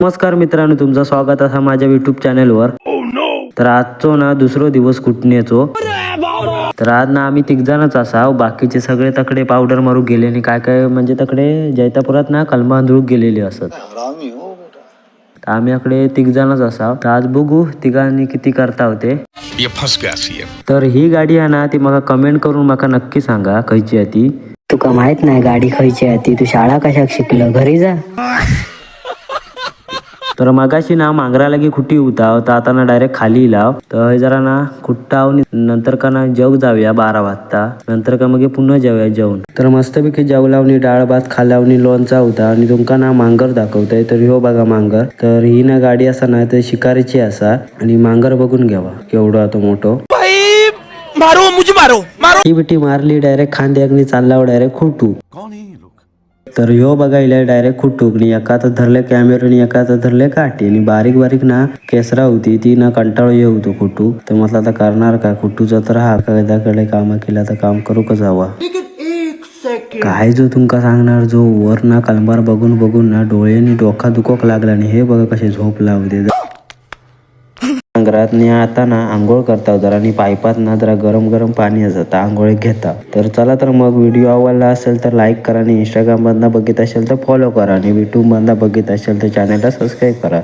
नमस्कार मित्रांनो, तुमचं स्वागत आहे माझ्या युट्यूब चॅनलवर. तर आजचो ना दुसरो दिवस कुटण्याचो. तर आज ना आम्ही तिघजणच असाव, बाकीचे सगळे तकडे पावडर मारू गेले आणि काय काय म्हणजे तकडे जैतापुरात ना कलमांदूळ गेलेले असत. तर आम्ही आकडे तिघजणच असाव. तर आज बघू तिघांनी किती करता होते. तर ही गाडी आहे ना ती मला कमेंट करून माका नक्की सांगा खयची आहे ती. तुका माहित नाही गाडी खयची आहे ती? तू शाळा कशाक शिकलं? घरी जा. तर मगाशी ना मांगरा लागी खुटी उताव, तर आता ना डायरेक्ट खाली लाव. तर जरा ना खुट्टाव नंतर का ना जेव जाऊया 12 वाजता. नंतर का मग पुन्हा जेवूया जेवण. तर मस्तपैकी जेवलावनी डाळ भात खालावनी लोणचा होता आणि तुमका ना मांगर दाखवतोय. तर ह्यो बघा मांगर. तर ही ना गाडी असा ना तर शिकारीची असा आणि मांगर बघून घ्यावा केवढा तो मोठो. ही बिटी मारली डायरेक्ट खांद्याकनी चालला डायरेक्ट खुटू. तर ह्यो बघायला डायरेक्ट खुटूक आणि एका हातात धरले कॅमेरा आणि एका हातात धरले काठी आणि बारीक बारीक ना केसरा होती ती ना कंटाळू येऊ होतो खुटू. तर म्हटलं आता करणार काय खुटूचा तर हा कायद्याकडे काम केला तर काम करू का जावा. काय जो तुमका सांगणार, जो वर ना कलमार बघून बघून ना डोळ्यांनी डोका दुखोक लागला आणि हे बघा कसे झोप लावते. संग्रात आता ना आंघोळ करता जरा आणि पाईपात ना जरा गरम गरम पाणी असतं आंघोळ घेता. तर चला तर मग व्हिडिओ आवडला असेल तर लाईक करा आणि इंस्टाग्राम मधनं बघित असेल तर फॉलो करा आणि युट्यूब मधनं बघित असेल तर चॅनलला सबस्क्राईब करा.